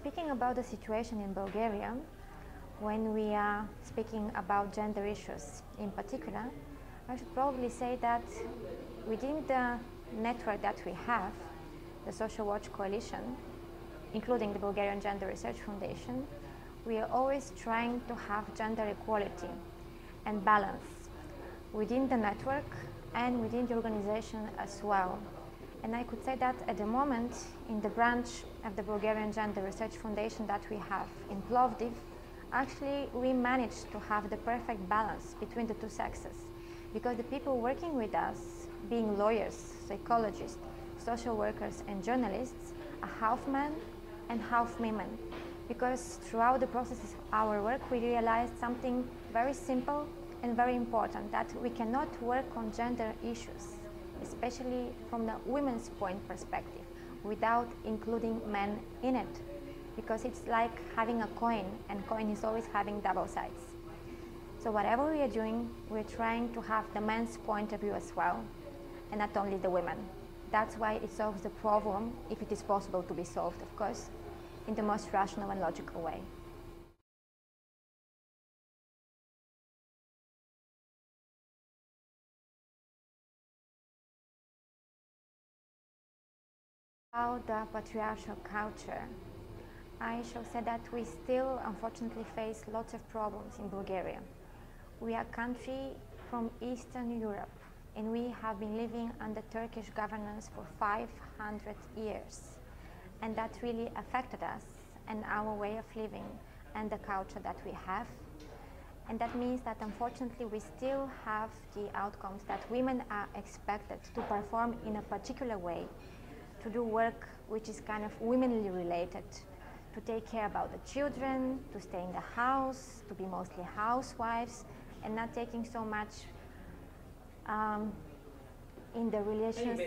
Speaking about the situation in Bulgaria, when we are speaking about gender issues in particular, I should probably say that within the network that we have, the Social Watch Coalition, including the Bulgarian Gender Research Foundation, we are always trying to have gender equality and balance within the network and within the organization as well. And I could say that at the moment, in the branch of the Bulgarian Gender Research Foundation that we have in Plovdiv, actually we managed to have the perfect balance between the two sexes, because the people working with us, being lawyers, psychologists, social workers and journalists, are half men and half women. Because throughout the process of our work we realized something very simple and very important, that we cannot work on gender issues, especially from the women's point perspective, without including men in it. Because it's like having a coin, and coin is always having double sides. So whatever we are doing, we're trying to have the men's point of view as well, and not only the women. That's why it solves the problem, if it is possible to be solved, of course, in the most rational and logical way. About the patriarchal culture, I shall say that we still unfortunately face lots of problems in Bulgaria. We are a country from Eastern Europe, and we have been living under Turkish governance for 500 years. And that really affected us and our way of living and the culture that we have. And that means that unfortunately we still have the outcomes that women are expected to perform in a particular way, to do work which is kind of womanly related, to take care about the children, to stay in the house, to be mostly housewives, and not taking so much in the relations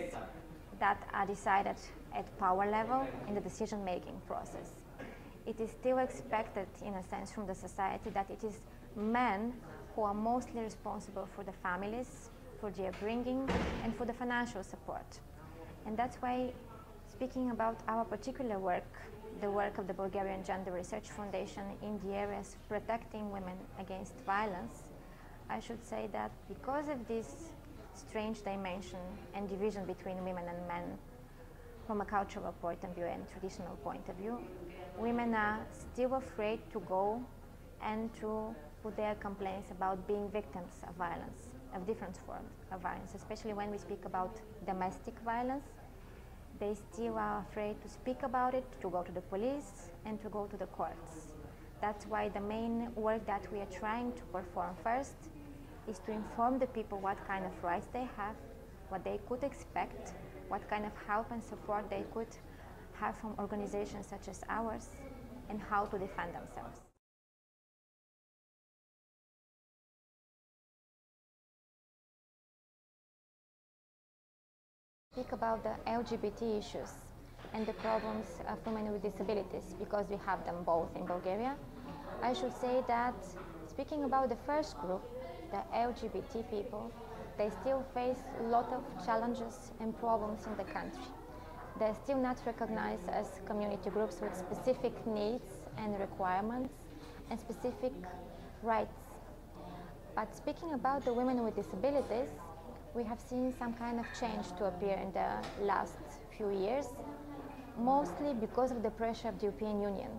that are decided at power level in the decision-making process. It is still expected, in a sense, from the society that it is men who are mostly responsible for the families, for their bringing, and for the financial support. And that's why, speaking about our particular work, the work of the Bulgarian Gender Research Foundation in the areas protecting women against violence, I should say that because of this strange dimension and division between women and men from a cultural point of view and traditional point of view, women are still afraid to go and to put their complaints about being victims of violence, of different forms of violence, especially when we speak about domestic violence. They still are afraid to speak about it, to go to the police, and to go to the courts. That's why the main work that we are trying to perform first is to inform the people what kind of rights they have, what they could expect, what kind of help and support they could have from organizations such as ours, and how to defend themselves. Speak about the LGBT issues and the problems of women with disabilities, because we have them both in Bulgaria. I should say that, speaking about the first group, the LGBT people, they still face a lot of challenges and problems in the country. They're still not recognized as community groups with specific needs and requirements and specific rights. But speaking about the women with disabilities, we have seen some kind of change to appear in the last few years, mostly because of the pressure of the European Union,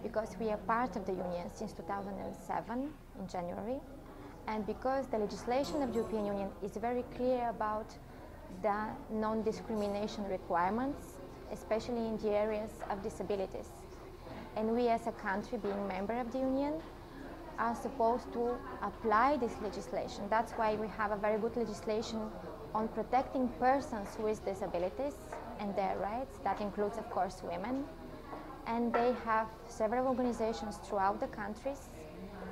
because we are part of the Union since 2007 in January, and because the legislation of the European Union is very clear about the non-discrimination requirements, especially in the areas of disabilities. And we as a country, being member of the Union, are supposed to apply this legislation. That's why we have a very good legislation on protecting persons with disabilities and their rights. That includes, of course, women. And they have several organizations throughout the countries,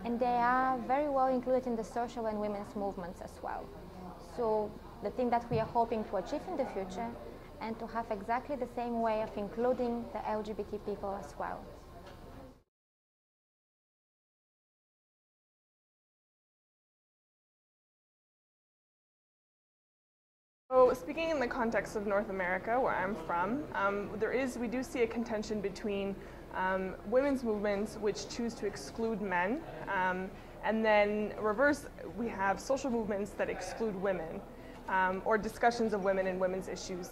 and they are very well included in the social and women's movements as well. So the thing that we are hoping to achieve in the future, and to have exactly the same way of including the LGBT people as well. So speaking in the context of North America, where I'm from, we do see a contention between women's movements which choose to exclude men, and then reverse, we have social movements that exclude women, or discussions of women and women's issues.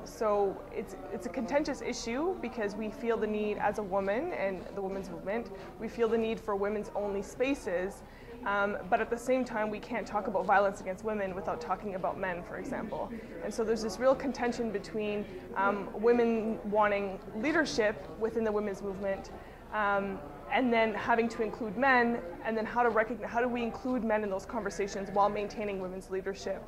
So it's a contentious issue because we feel the need as a woman and the women's movement, we feel the need for women's only spaces, but at the same time we can't talk about violence against women without talking about men, for example. And so there's this real contention between women wanting leadership within the women's movement, and then having to include men, and then how do we include men in those conversations while maintaining women's leadership.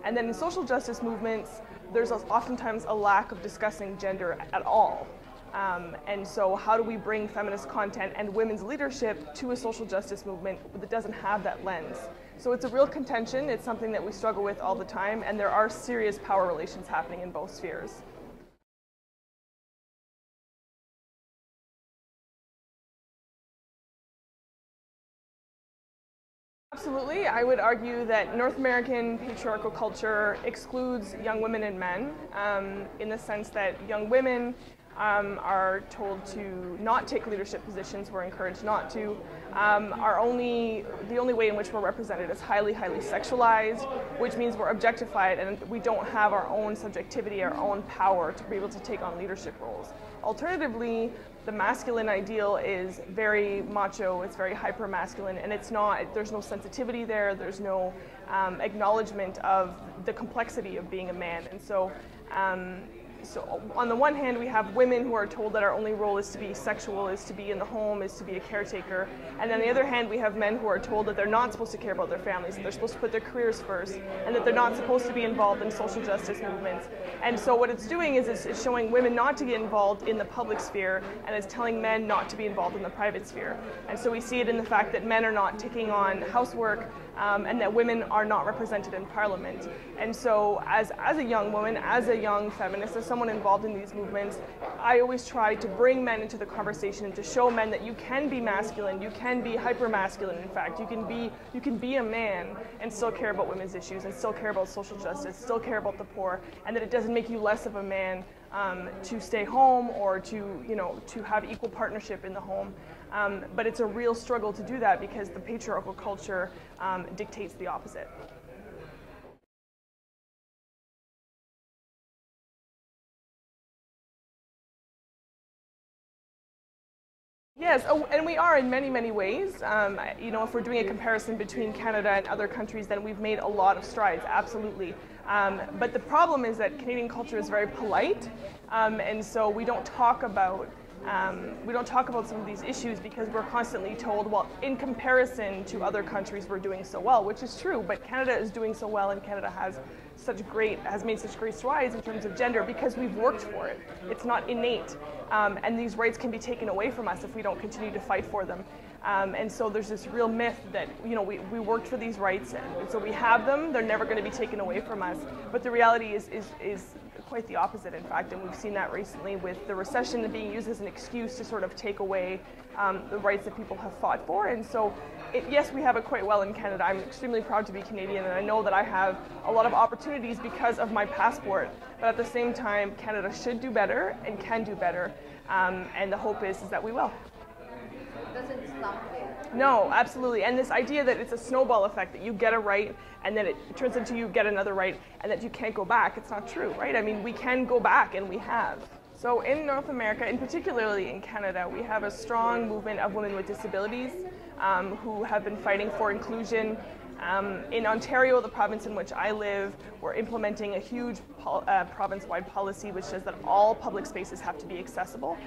And then in social justice movements, there's oftentimes a lack of discussing gender at all. And so how do we bring feminist content and women's leadership to a social justice movement that doesn't have that lens? So it's a real contention. It's something that we struggle with all the time, and there are serious power relations happening in both spheres. Absolutely. I would argue that North American patriarchal culture excludes young women and men, in the sense that young women are told to not take leadership positions. We're encouraged not to. The only way in which we're represented is highly, highly sexualized, which means we're objectified and we don't have our own subjectivity, our own power to be able to take on leadership roles. Alternatively, the masculine ideal is very macho, it's very hyper-masculine, and there's no sensitivity there, there's no acknowledgement of the complexity of being a man. And so on the one hand, we have women who are told that our only role is to be sexual, is to be in the home, is to be a caretaker. And on the other hand, we have men who are told that they're not supposed to care about their families, that they're supposed to put their careers first, and that they're not supposed to be involved in social justice movements. And so what it's doing is it's showing women not to get involved in the public sphere, and it's telling men not to be involved in the private sphere. And so we see it in the fact that men are not taking on housework, and that women are not represented in parliament. And so as a young woman, as a young feminist, as someone involved in these movements, I always try to bring men into the conversation and to show men that you can be masculine, you can be hyper-masculine, in fact. You can be a man and still care about women's issues and still care about social justice, still care about the poor, and that it doesn't make you less of a man to stay home or to have equal partnership in the home. But it's a real struggle to do that because the patriarchal culture dictates the opposite. Yes, and we are in many, many ways. If we're doing a comparison between Canada and other countries, then we've made a lot of strides, absolutely. But the problem is that Canadian culture is very polite, and so we don't talk about some of these issues because we're constantly told, well, in comparison to other countries, we're doing so well, which is true, but Canada is doing so well, and Canada has made such great strides in terms of gender because we've worked for it. It's not innate, and these rights can be taken away from us if we don't continue to fight for them. And so there's this real myth that, we worked for these rights, and so we have them, they're never going to be taken away from us. But the reality is quite the opposite, in fact, and we've seen that recently with the recession being used as an excuse to sort of take away the rights that people have fought for. And so, yes, we have it quite well in Canada. I'm extremely proud to be Canadian, and I know that I have a lot of opportunities because of my passport. But at the same time, Canada should do better and can do better, and the hope is that we will. Doesn't stop there. No, absolutely. And this idea that it's a snowball effect, that you get a right and then it turns into you get another right and that you can't go back, it's not true, right? I mean, we can go back, and we have. So in North America, and particularly in Canada, we have a strong movement of women with disabilities who have been fighting for inclusion. In Ontario, the province in which I live, we're implementing a huge province-wide policy which says that all public spaces have to be accessible.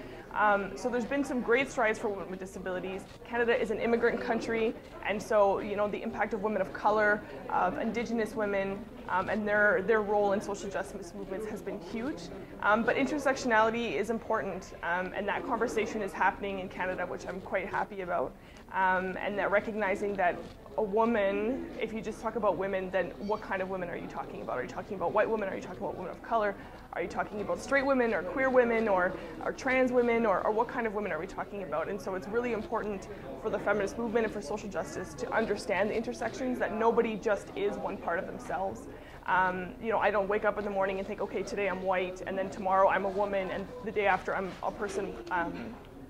So there's been some great strides for women with disabilities. Canada is an immigrant country, and so the impact of women of color, of Indigenous women, and their role in social justice movements has been huge. But intersectionality is important, and that conversation is happening in Canada, which I'm quite happy about. And that recognizing that a woman, if you just talk about women, then what kind of women are you talking about? Are you talking about white women? Are you talking about women of color? Are you talking about straight women or queer women or trans women, or what kind of women are we talking about? And so it's really important for the feminist movement and for social justice to understand the intersections, that nobody just is one part of themselves. I don't wake up in the morning and think, okay, today I'm white, and then tomorrow I'm a woman, and the day after I'm a person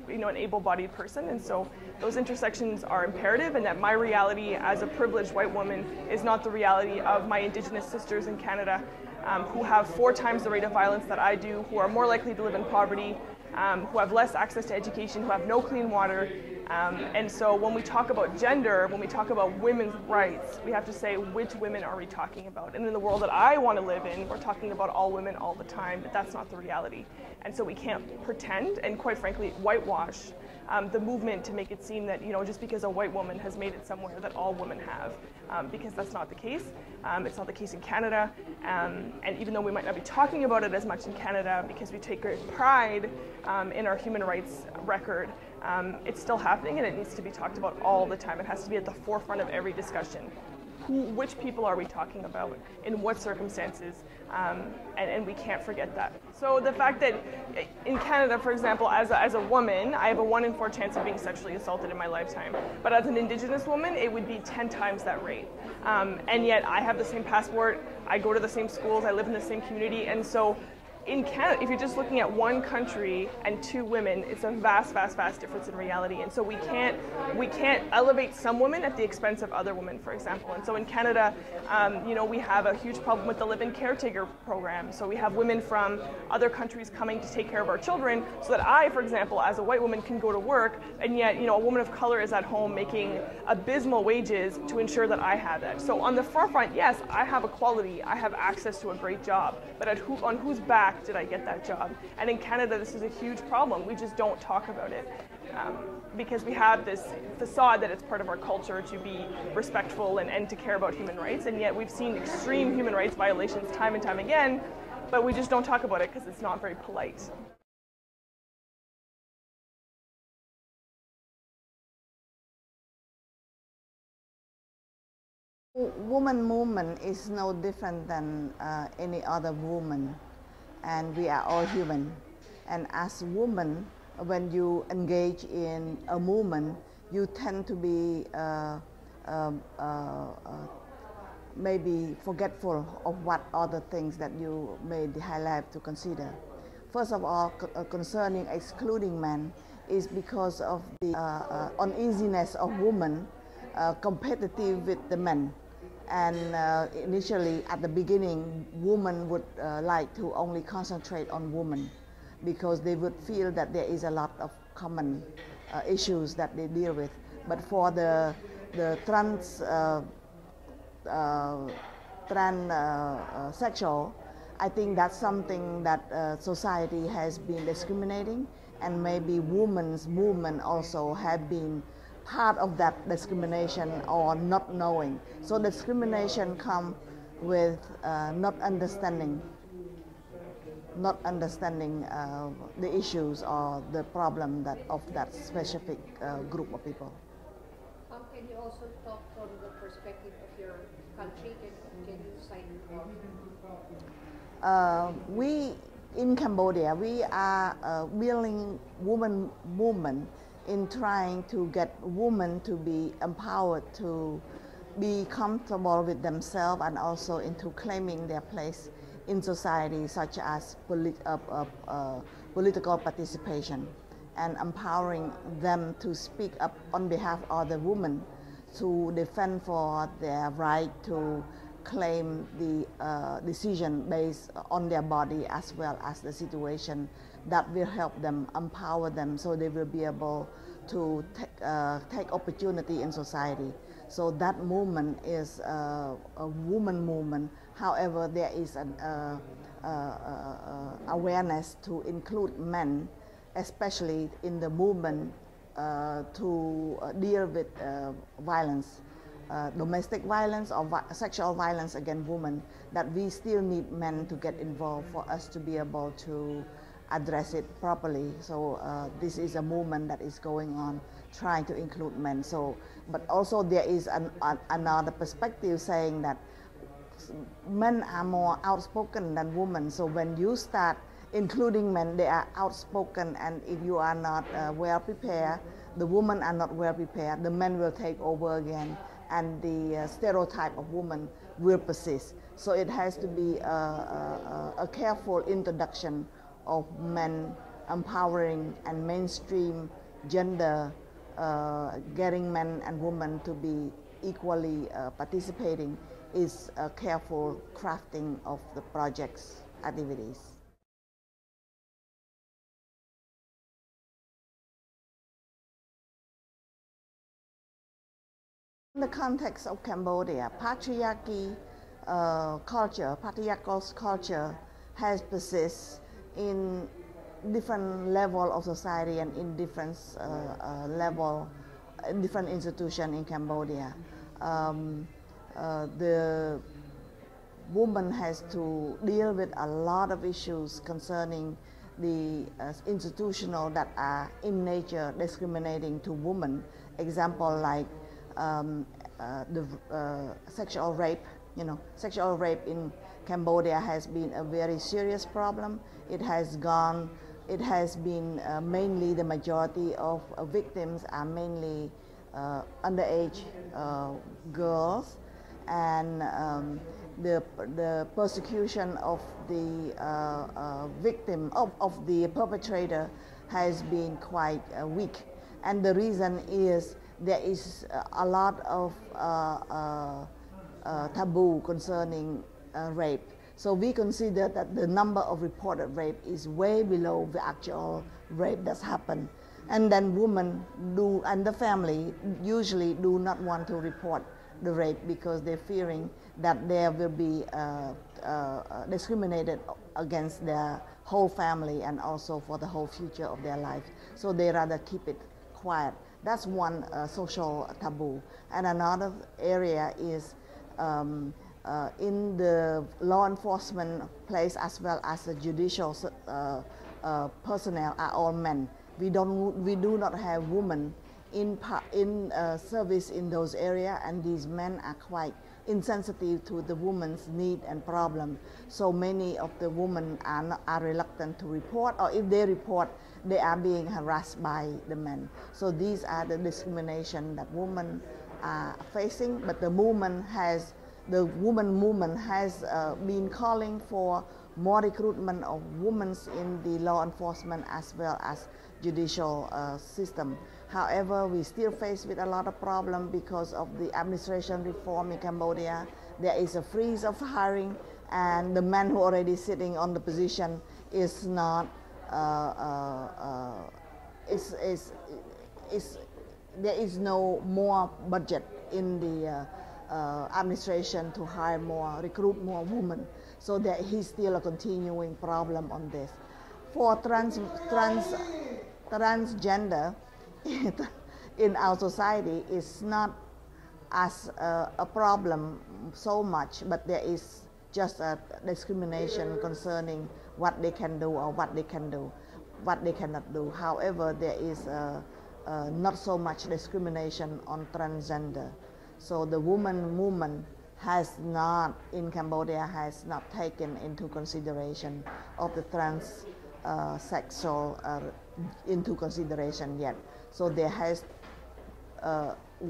an able-bodied person, and so those intersections are imperative, and that my reality as a privileged white woman is not the reality of my Indigenous sisters in Canada, who have 4 times the rate of violence that I do, who are more likely to live in poverty, who have less access to education, who have no clean water. And so when we talk about gender, when we talk about women's rights, we have to say, which women are we talking about? And in the world that I want to live in, we're talking about all women all the time, but that's not the reality. And so we can't pretend and, quite frankly, whitewash the movement to make it seem that, just because a white woman has made it somewhere, that all women have, because that's not the case. It's not the case in Canada, and even though we might not be talking about it as much in Canada because we take great pride in our human rights record, it's still happening, and it needs to be talked about all the time. It has to be at the forefront of every discussion. Which people are we talking about, in what circumstances, and we can't forget that. So the fact that in Canada, for example, as a woman, I have a 1 in 4 chance of being sexually assaulted in my lifetime, but as an Indigenous woman, it would be 10 times that rate. And yet I have the same passport, I go to the same schools, I live in the same community, and so in Canada, if you're just looking at 1 country and 2 women, it's a vast, vast, vast difference in reality. And so we can't elevate some women at the expense of other women, for example. And so in Canada, we have a huge problem with the live-in caretaker program. So we have women from other countries coming to take care of our children, so that I, for example, as a white woman, can go to work, and yet, a woman of color is at home making abysmal wages to ensure that I have that. So on the forefront, yes, I have equality, I have access to a great job, but on whose back did I get that job? And in Canada, this is a huge problem. We just don't talk about it because we have this facade that it's part of our culture to be respectful and to care about human rights, and yet we've seen extreme human rights violations time and time again, but we just don't talk about it because it's not very polite. Woman movement is no different than any other woman, and we are all human. And as women, when you engage in a movement, you tend to be maybe forgetful of what other things that you may highlight to consider. First of all, concerning excluding men is because of the uneasiness of women competitive with the men. And initially, at the beginning, women would like to only concentrate on women because they would feel that there is a lot of common issues that they deal with. But for the transsexual, I think that's something that society has been discriminating, and maybe women's movement also have been part of that discrimination or not knowing. So discrimination comes with not understanding the issues or the problem of that specific group of people. Can you also talk from the perspective of your country? Can you cite? We in Cambodia, we are building women movement in trying to get women to be empowered to be comfortable with themselves and also into claiming their place in society, such as political participation, and empowering them to speak up on behalf of the women to defend for their right to claim the decision based on their body as well as the situation that will help them, empower them, so they will be able to take opportunity in society. So that movement is a woman movement. However, there is an awareness to include men, especially in the movement to deal with violence, domestic violence or sexual violence against women, that we still need men to get involved for us to be able to address it properly. So this is a movement that is going on, trying to include men. So, but also there is another perspective saying that men are more outspoken than women. So when you start including men, they are outspoken, and if you are not well prepared, the women are not well prepared, the men will take over again, and the stereotype of women will persist. So it has to be a careful introduction of men empowering and mainstream gender, getting men and women to be equally participating, is a careful crafting of the project's activities. In the context of Cambodia, patriarchy patriarchal culture has persisted in different level of society and in different different institutions in Cambodia. The woman has to deal with a lot of issues concerning the institutional that are in nature discriminating to women. Example like the sexual rape. Sexual rape in Cambodia has been a very serious problem. It has been mainly the majority of victims are mainly underage girls, and the persecution of the victim of the perpetrator has been quite weak, and the reason is there is a lot of taboo concerning rape. So we consider that the number of reported rape is way below the actual rape that's happened. And then women and the family usually do not want to report the rape because they're fearing that they will be discriminated against their whole family and also for the whole future of their life. So they rather keep it quiet. That's one social taboo. And another area is in the law enforcement place as well as the judicial personnel are all men. We do not have women in service in those areas, and these men are quite insensitive to the woman's need and problem. So many of the women are reluctant to report, or if they report, they are being harassed by the men. So these are the discrimination that women are facing, but the woman movement has been calling for more recruitment of women in the law enforcement as well as judicial system. However, we still face with a lot of problem because of the administration reform in Cambodia. There is a freeze of hiring, and the man who already sitting on the position is not there is no more budget in the administration to hire more, recruit more women. So there is still a continuing problem on this. For transgender in our society is not as a problem so much, but there is just a discrimination concerning what they can do or what they cannot do. However, there is not so much discrimination on transgender. So the woman movement in Cambodia has not taken into consideration of the transsexual into consideration yet. So there has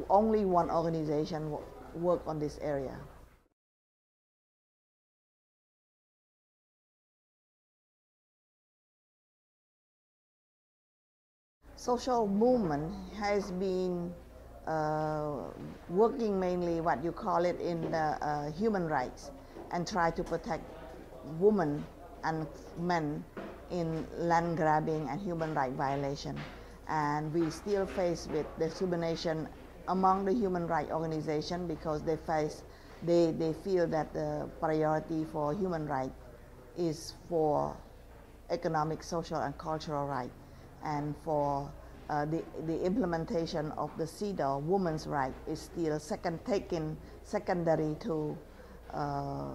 only one organization work on this area. Social movement has been working mainly what you call it in the human rights, and try to protect women and men in land grabbing and human rights violation. And we still face with discrimination among the human rights organization because they feel that the priority for human rights is for economic, social, and cultural rights, and for the implementation of the CEDAW, women's rights, is still secondary to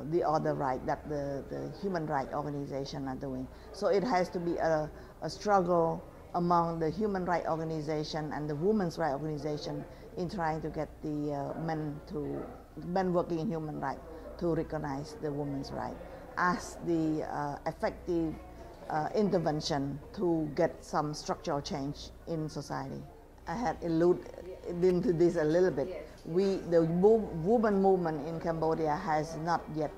the other right that the human rights organization are doing. So it has to be a struggle among the human rights organization and the women's rights organization in trying to get the men working in human rights to recognize the women's rights as the effective intervention to get some structural change in society. I had alluded into this a little bit. The women movement in Cambodia has not yet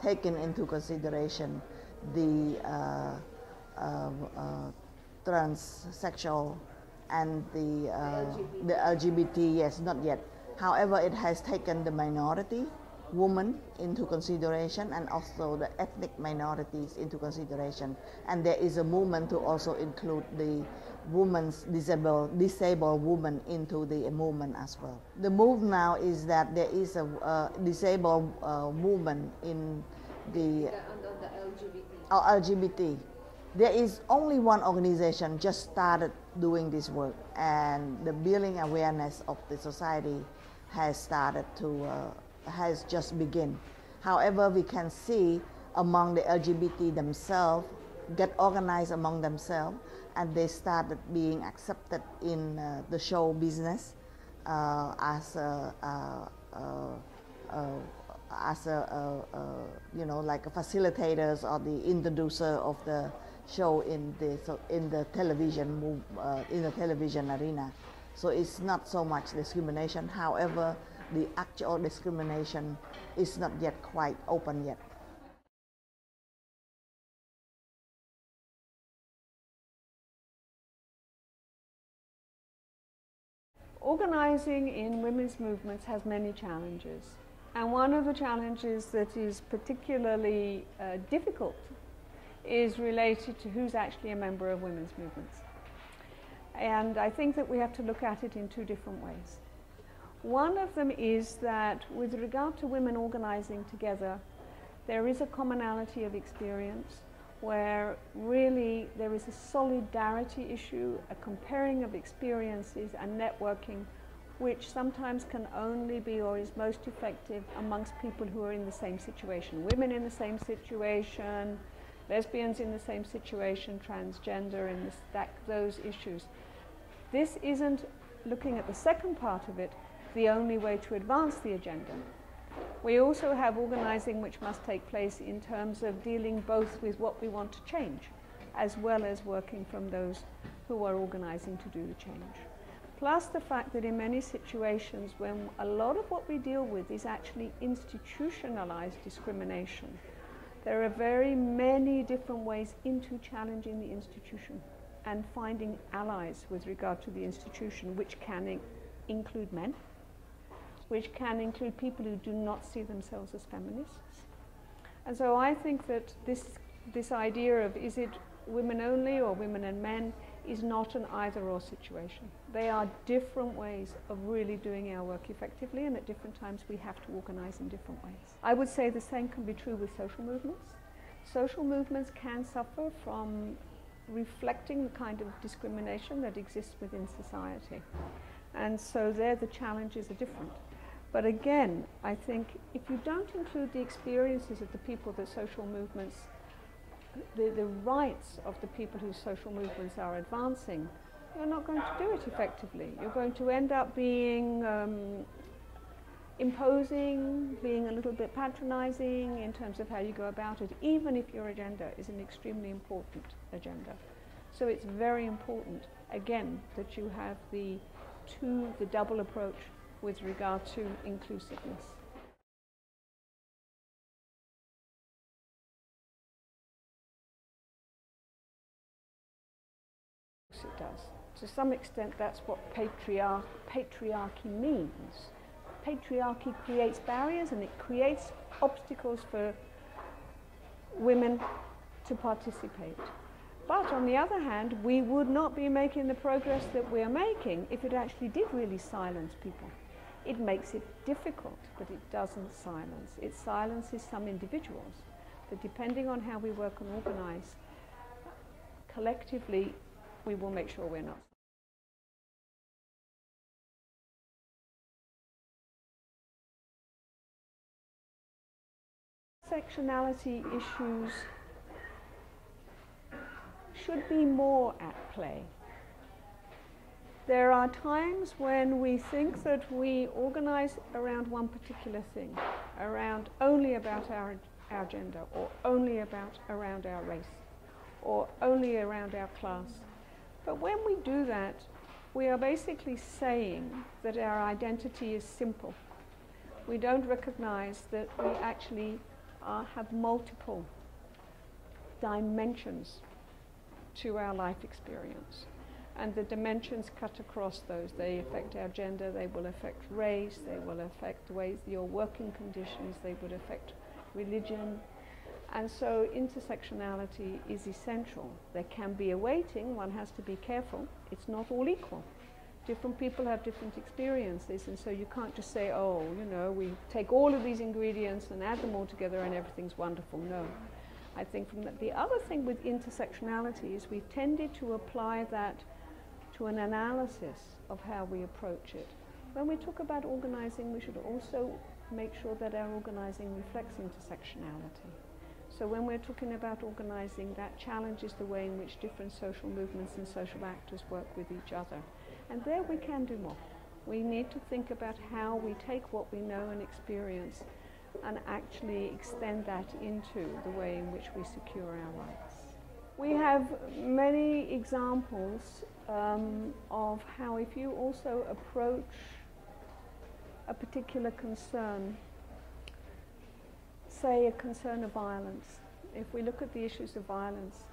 taken into consideration the transsexual and the LGBT. the LGBT, yes, not yet. However, it has taken the minority women into consideration and also the ethnic minorities into consideration. And there is a movement to also include the disabled women into the movement as well. The move now is that there is a disabled woman in the On the LGBT. LGBT. There is only one organization just started doing this work, and the building awareness of the society has started to has just begun. However, we can see among the LGBT themselves get organized among themselves, and they started being accepted in the show business as you know, like a facilitators or the introducer of the show in the television arena. So it's not so much discrimination. However, the actual discrimination is not yet quite open yet. Organizing in women's movements has many challenges. And one of the challenges that is particularly difficult is related to who's actually a member of women's movements. And I think that we have to look at it in two different ways. One of them is that with regard to women organizing together, there is a commonality of experience where really there is a solidarity issue, a comparing of experiences and networking, which sometimes can only be or is most effective amongst people who are in the same situation. Women in the same situation, lesbians in the same situation, transgender in those issues. This isn't, looking at the second part of it, the only way to advance the agenda. We also have organizing which must take place in terms of dealing both with what we want to change, as well as working from those who are organizing to do the change. Plus the fact that in many situations when a lot of what we deal with is actually institutionalized discrimination, there are very many different ways into challenging the institution and finding allies with regard to the institution, which can include men, which can include people who do not see themselves as feminists. And so I think that this idea of is it women only or women and men is not an either-or situation. They are different ways of really doing our work effectively, and at different times we have to organize in different ways. I would say the same can be true with social movements. Social movements can suffer from reflecting the kind of discrimination that exists within society. And so there the challenges are different. But again, I think if you don't include the experiences of the people that social movements, the rights of the people whose social movements are advancing, you're not going to do it effectively. You're going to end up being imposing, being a little bit patronizing in terms of how you go about it, even if your agenda is an extremely important agenda. So it's very important, again, that you have the double approach with regard to inclusiveness. It does. To some extent, that's what patriarchy means. Patriarchy creates barriers and it creates obstacles for women to participate. But on the other hand, we would not be making the progress that we are making if it actually did really silence people. It makes it difficult, but it doesn't silence. It silences some individuals. But depending on how we work and organize, collectively, we will make sure we're not. Intersectionality issues should be more at play. There are times when we think that we organize around one particular thing, only about our gender, or only around our race, or only around our class. But when we do that, we are basically saying that our identity is simple. We don't recognize that we actually have multiple dimensions to our life experience. And the dimensions cut across those. They affect our gender, they will affect race, they will affect the ways your working conditions, they would affect religion. And so intersectionality is essential. There can be a weighting, one has to be careful. It's not all equal. Different people have different experiences, and so you can't just say, oh, you know, we take all of these ingredients and add them all together and everything's wonderful. No. I think from the other thing with intersectionality is we've tended to apply that to an analysis of how we approach it. When we talk about organising, we should also make sure that our organising reflects intersectionality. So when we're talking about organising, that challenges the way in which different social movements and social actors work with each other. And there we can do more. We need to think about how we take what we know and experience and actually extend that into the way in which we secure our rights. We have many examples of how if you also approach a particular concern, say a concern of violence, if we look at the issues of violence,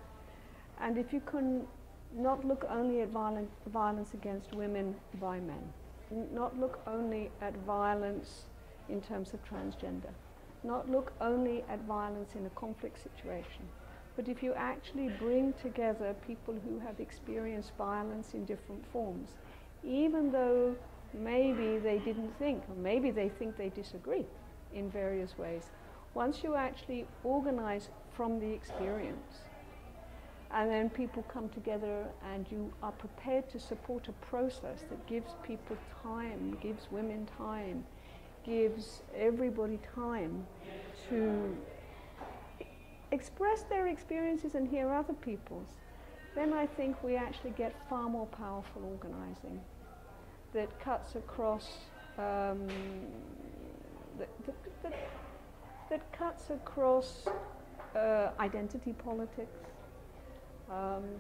and if you can not look only at violence against women by men, not look only at violence in terms of transgender, not look only at violence in a conflict situation, but if you actually bring together people who have experienced violence in different forms, even though maybe they didn't think, or maybe they think they disagree in various ways, once you actually organize from the experience, and then people come together and you are prepared to support a process that gives people time, gives women time, gives everybody time to express their experiences and hear other people's, then I think we actually get far more powerful organizing that cuts across that cuts across identity politics,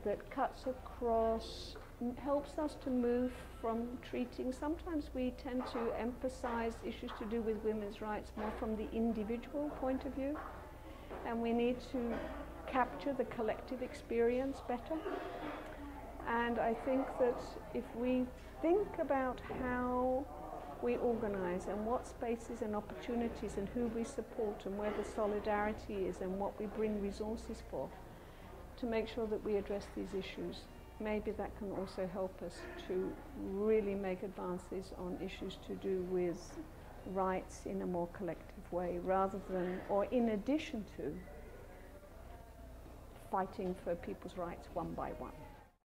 that cuts across, helps us to move from treating, sometimes we tend to emphasize issues to do with women's rights more from the individual point of view, and we need to capture the collective experience better. And I think that if we think about how we organize and what spaces and opportunities and who we support and where the solidarity is and what we bring resources for, to make sure that we address these issues, maybe that can also help us to really make advances on issues to do with rights in a more collective way, rather than, or in addition to, fighting for people's rights one by one.